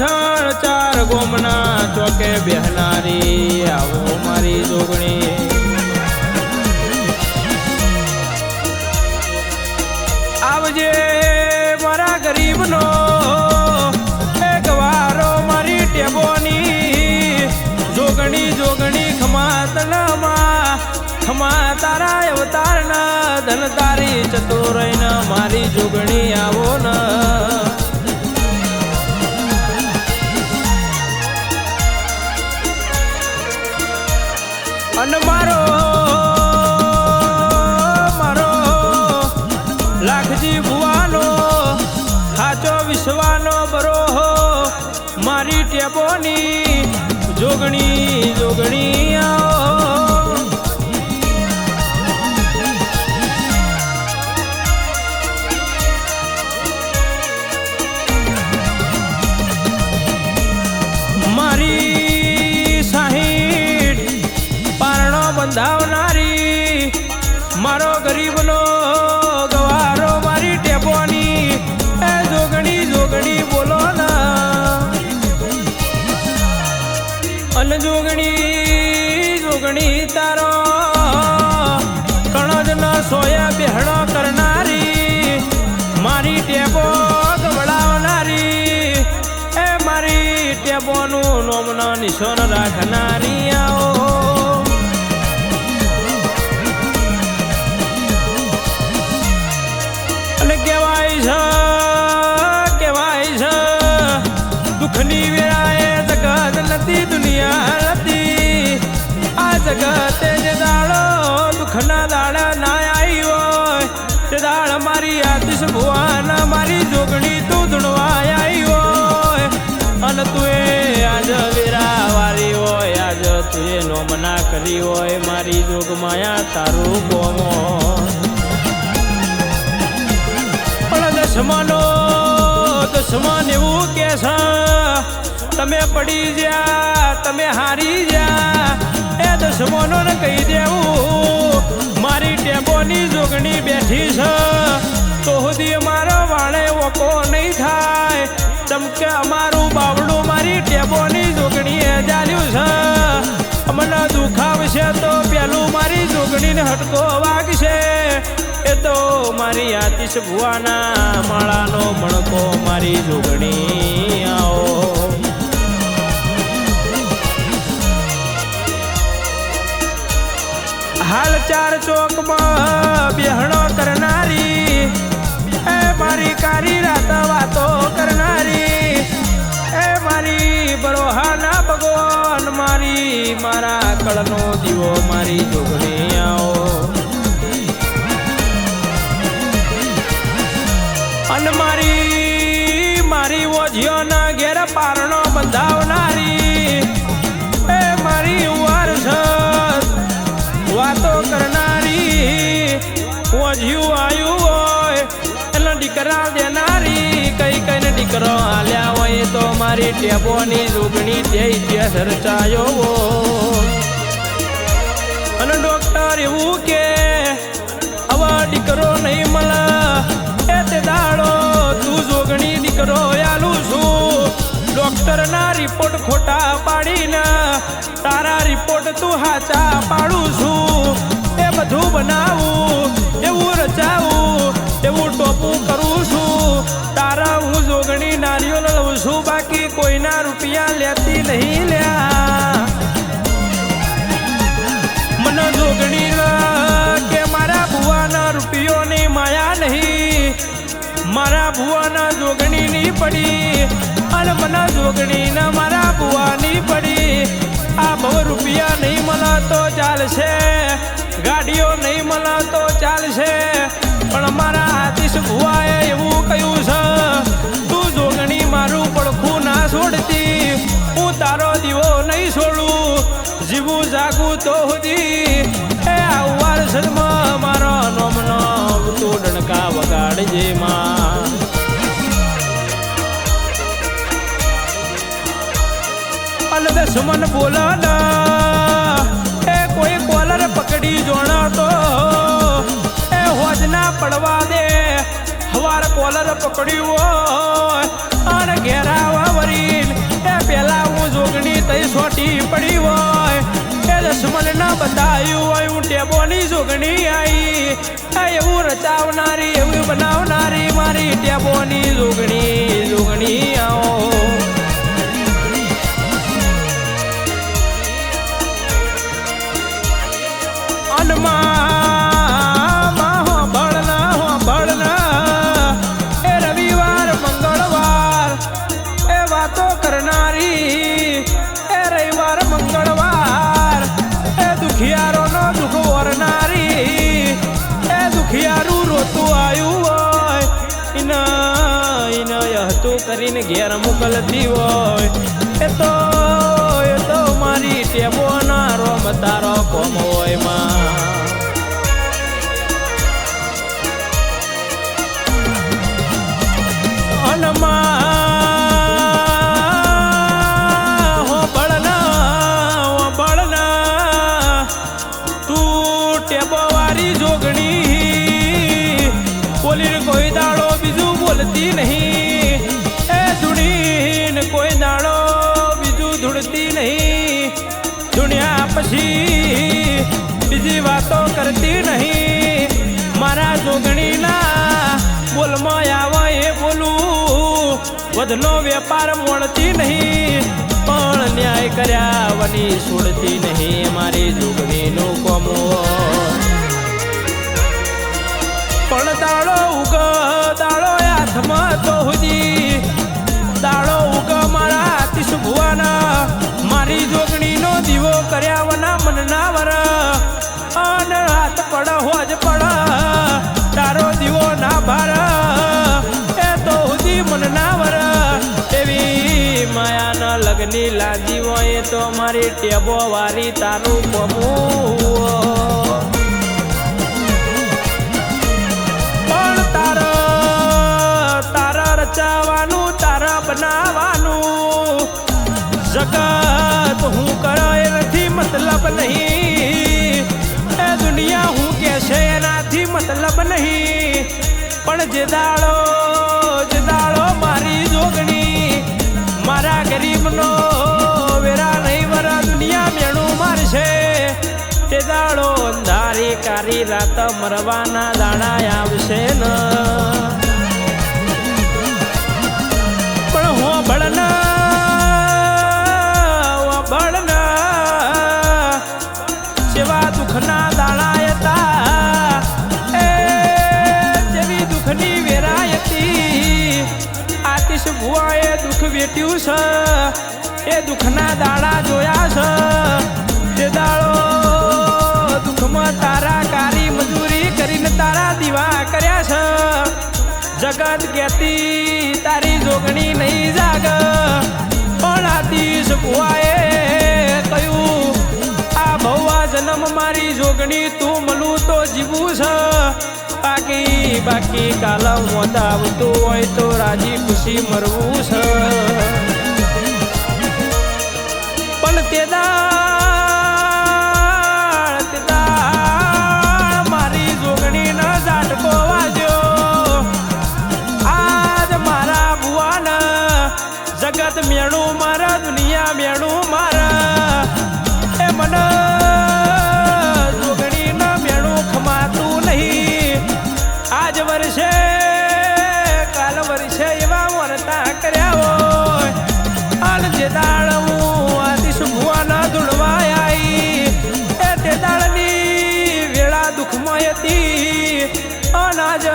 વાસણ ચાર ગોમના ચોકે બેહનારી આવો મારી જોગણી આવજે મારા ગરીબનો એક વારો મારી ટેબોની જોગણી જોગણી ખમા તનમાં ખમા તારા અવતારના ધન તારી ચતુરૈન મારી જોગણી આવો ન અને મારો લાખજી ભુવાનો સાચો વિશ્વાનો બરોહો મારી ટેબોની જોગણી જોગણી આવો મારી સાહીઠ પારણો બંધાવનારી મારો ગરીબનો ગવારો મારી ટેબોની એ જોગણી જોગણી બોલો ના અન જોગણી જોગણી તારો કણજ ન સોયા બેહણો કરનારી મારી ટેબો ગવડાવનારી એ મારી ટેબોનું નોમનો નિશાન રાખનારી આવો કહેવાય છે દુઃખની વેળાએ જગત નથી દુનિયા નથી આ જગતે જે દાડો દુઃખના દાડા ના આવી હોય તે દાડ મારી આતિશ ભુવાના મારી જોગણી તું ધૂણવા આવી હોય અને તું એ આજ વેરા વાળી હોય આજ તું એ નોમના કરી હોય મારી જોગ માયા તારું ગોમો દુશ્મન એવું કે છે તમે પડી જા તમે હારી જા એ દુશ્મનો ને કહી દેવું મારી ટેબોની જોગણી બેઠી છે તો સુધી અમારો વાળે ઓકો નહીં થાય ચમકે અમારું બાવડું મારી ટેબોની જોગણીએ ચાલ્યું છે અમને દુખાવશે તો પેલું મારી જોગણીને હટકો વાગશે એ તો મારી આતિશ ભુવાના માળાનો મણકો મારી જોગણી આવો હાલ ચાર ચોકમાં બેહણો કરનારી એ મારી કારી રાત વાતો કરનારી એ મારી બરોહાના ભગવાન મારી મારા કળનો દીવો મારી જોગણી આવો અને મારી ઓજીઓના ઘેર પારણો બંધાવનારી એ મારી વારસત વાતો કરનારી ઓજીયું આવ્યું હોય એટલે દીકરા દેનારી કઈ કઈને દીકરો હાલ્યા હોય તો મારી ટેબોની જોગણી તે ઇતિહાસ રચાયો અને ડોક્ટર એવું કે હવે દીકરો નહીં મળે તે દાડો તું જોગણી દીકરો આલું છું ડોક્ટર ના રિપોર્ટ ખોટા પાડીને તારા રિપોર્ટ તું હાચા પાડું છું એ બધું બનાવું એવું રચાવું એવું ટોપું કરું છું તારા હું જોગણી નારીઓ લઉં છું બાકી કોઈના રૂપિયા લેતી નહીં લ્યા મને જોગણી કે મારા ભુવાના રૂપિયોની માયા નહીં મારા ભુવાના જોગણી ની પડી અને મને જોગણી ના મારા ભુવાની પડી આ બહુ રૂપિયા નહીં મળે તો ચાલશે ગાડીઓ નહીં મળે તો ચાલશે પણ મારા આતિશ ભુવાએ એવું કહ્યું છે તું જોગણી મારું પડખું ના છોડતી હું તારો દીવો નહીં છોડું જીવું જાગું તો સુધી એ આવવાર સદમાં મારો નોમનો તું ડણકા વગાડજે માં અને દુશ્મન બોલો એ કોઈ કોલર પકડી જોણો તો એ હોજના પડવા દે હવાર કોલર પકડ્યું અને ઘેરાવા વરી તઈ સોટી પડી હોય એ દસમન ના બતાવ્યું હોય હું ટેબોની જોગણી આવી એવું રચાવનારી એવું બનાવનારી મારી ટેબોની જોગણી આવો એ રવિવાર મંગળવાર એ વાતો કરનારી એ રવિવાર મંગળવાર એ દુખિયારોનો દુઃખ વરનારી એ દુખિયારું રોતું આવ્યું હોય ઇના હતું કરીને ઘેર મોકલતી હોય એ તો મારી ટેબો ના રોમ તારો કોમ હોય માં તું ટેબો વાળી જોગણી બોલીને કોઈ દાડો બીજું બોલતી નહીં એ ધૂણીને કોઈ દાડો બીજું ધૂળતી નહીં ધૂણ્યા પછી બીજી વાતો કરતી નહીં મારા જોગણીના બોલમાં આવે એ બોલું વધનો વેપાર મળતી નહીં પણ ન્યાય કર્યા વની છોડતી નહીં મારી જોગણીનું કોમો પણ દાડો ઉગ દાડો હાથમાં તો હુજી દાડો ઉગ મારા આતિશ ભુવાના મારી જોગણીનો દીવો કર્યા વના મનના વર અને હાથ પડ હોજ પડ તારો દીવો ના ભાર એ તો હુજી મનના વર એવી માયાના લગની લાજી હોય તો મારી ટેબો વારી તારું કોમું પણ તારા રચાવાનું તારા બનાવવાનું જગત હું કરે એનાથી મતલબ નહીં એ દુનિયા હું કે છે એનાથી મતલબ નહીં પણ જે દાડો મારી જોગણી મારા ગરીબનો વેરા નહીં વરા દુનિયા મેણું મારશે તે દાડો અંધારી કારી રાત મરવાના દાડા આવશે ન પણ હું બળના જેવા દુઃખના દાડા હતા એ જેવી દુઃખની વેરાય હતી આતિશ ભુવાએ દુઃખ વેટ્યું છે એ દુઃખના દાડા જોયા છે તે દાડો દુઃખમાં તારા કારી મજૂરી કરીને તારા દીવા કર્યા છે જગત કહેતી તારી જોગણી નહીં જાગ પણ આતિશ ભુવાએ કહ્યું આ ભવા જન્મ મારી જોગણી તું મળું તો જીવું છે બાકી કાલ મોત આવતું હોય તો રાજી ખુશી મરવું છે પણ તે મારી જોગણી ના ઝાટકો વાગ્યો આજ મારા ભુવાન જગત મેણું મારા દુનિયા મેણું મારા એ મને જોગણી ના મેણું ખમાતું નહીં આજ વર્ષે કાલ વર્ષે એવા વર્તા કર્યા હોય અને જે દાળ હું આતિશ ભુવાના ધૂળવા આવી એ તે દાળની વેળા દુઃખમય હતી અનાજ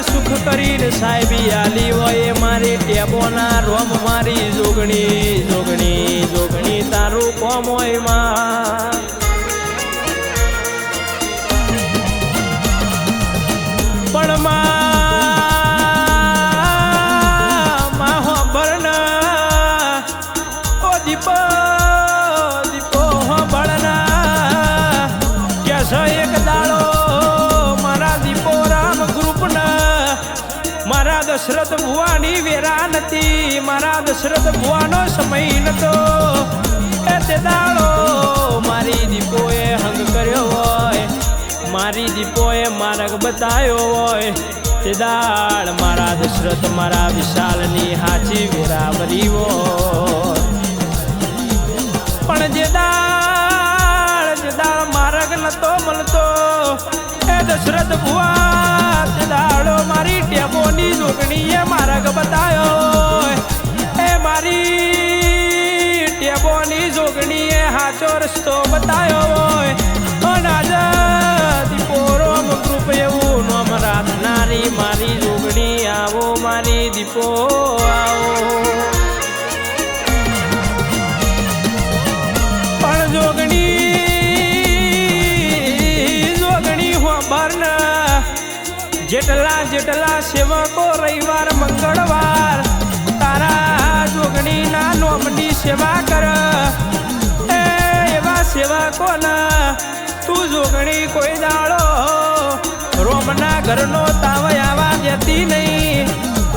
સુખ કરીને સાહેબી આલી હોય મારી ટેબોના રોમ મારી જોગણી તારું કોમ હોય માં પણ બળના ઓ દીપો બળના કે છે એક દાડો મારા દીપો રામ ગ્રુપના મારા દશરથ ભુવાની વેરા નથી મારા દશરથ ભુવાનો સમય નતો એ તે દાડો મારી દીપોએ હંગ કર્યો હોય મારી દીપોએ માર્ગ બતાવ્યો હોય તે દાળ મારા દશરથ મારા વિશાલની હાચી વેરાવરી હોય પણ જે દાળ માર્ગ નતો મળતો એ દશરથ ભુવા તે દાડો મારી ટેબોની જોગણીએ માર્ગ બતાયો એ મારી ટેબોની જોગણીએ હાચો રસ્તો બતાયો હોય દીપોરો ગ્રુપ એવું નામ રાખનારી મારી જોગણી આવો મારી દીપો આવો પણ જોગણી હોબર જેટલા સેવકો રવિવાર મંગળવાર તારા જોગણી ના નોમની સેવા કર એવા સેવકોના તું જોગણી કોઈ દાડો રોમના ઘરનો તાવ આવા દેતી નહીં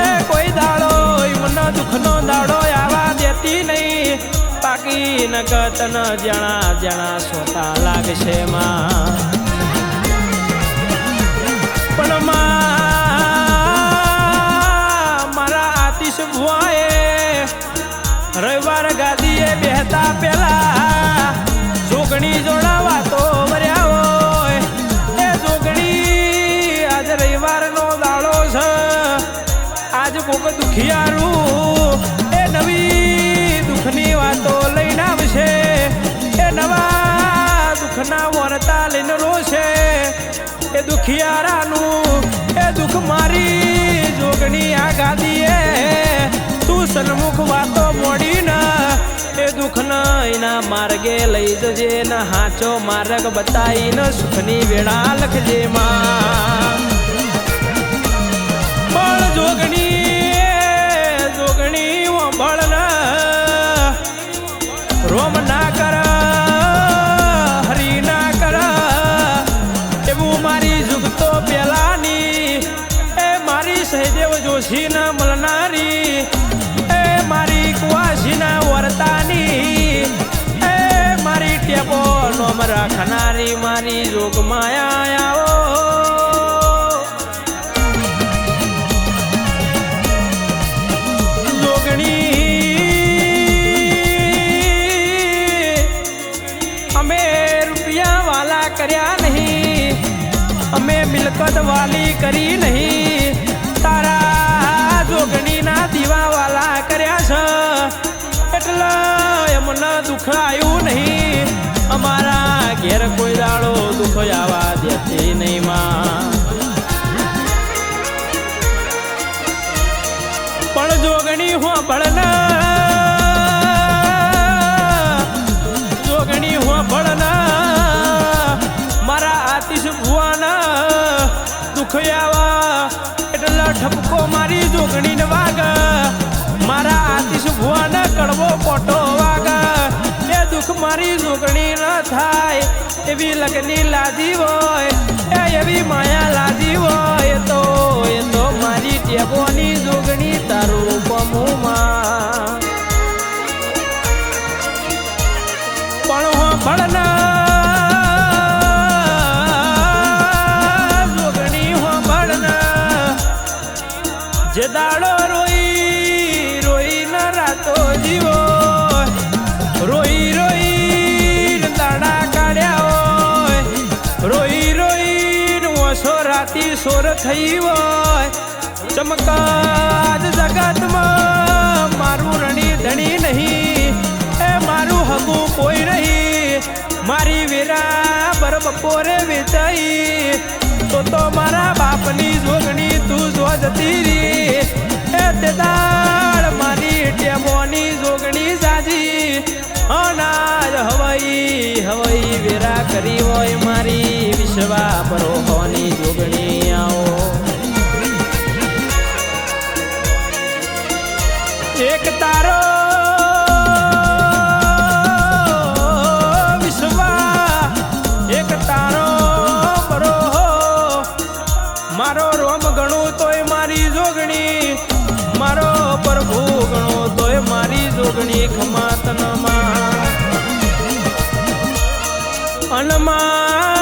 એ કોઈ દાડો મન દુઃખનો દાડો આવા દેતી નહીં બાકી નગત ન જણા સોતા લાગશે માં પણ મારા આતિશ ભુવાએ રવિવાર ગાદીએ બેહતા પેલા જોગણી જોડાવા તો વર્યા હોય એ જોગણી આજ રવિવારનો દાડો છે આજ કોક દુખિયારું એ નવી દુઃખની વાતો લઈને આવશે એ નવા દુઃખના વર્તા લઈને રોશે એ દુખિયારાનું એ દુઃખ મારી જોગણી આ ગાદીએ તું સન્મુખ વાતો મોડીને એ દુઃખને એના માર્ગે લઈ જજે ને હાચો માર્ગ બતાવીને સુખની વેળા લખજે માં પણ જોગણી બળ રોમ ના કર હરી ના કર એવું મારી જુગતો પેલાની એ મારી સહદેવ જોશી ના મળનારી એ મારી કુવાસી ના વર્તાની એ મારી ટેબો નોમ રાખનારી મારી જોગ માયા આવો અમે રૂપિયા વાલા કર્યા નહીં અમે મિલકત વાલી કરી નહીં તારા જોગણી ના દીવા વાલા કર્યા છે એટલે એમને દુઃખ આવ્યું નહીં અમારા ઘેર કોઈ દાડો દુઃખ આવવા દેતી નહીં માં પણ જોગણી હો ભળના મારા આતિશ ભુવાના દુઃખ આવા એટલે ઠપકો મારી જોગણીને વાગ મારા આતિશ ભુવાના કડવો પોટો વાગ એ દુઃખ મારી જોગણી ન થાય એવી લગની લાદી હોય એવી માયા લાદી હોય એ તો મારી ટેબોની જોગણી તારું પમુમાં પણ હો ભળના જોગણી હો ભળના જે દાડો રોઈ ન રાતો જીવો રોઈ દાડા કાઢ્યા હોય રોઈ ઓછો રાતી સોર થઈ હોય ચમકાજ જગતમાં મારું રણી ધણી નહીં એ મારું હગું કોઈ નહીં મારી વેરા બર બપોરે વેચાઈ તો મારા બાપની જોગણી તું જો જતી રી એ તે દાળ મારી ટેબોની જોગણી સાજી અનાજ હવાઈ વેરા કરી હોય મારી વિશ્વા પરોહોની જોગણી આવો એક તારો વિશ્વા એક તારો પરોહો મારો રોમ ગણું તોય મારી જોગણી મારો પ્રભુ ગણો તોય મારી જોગણી ખમાતનમાં અનમાં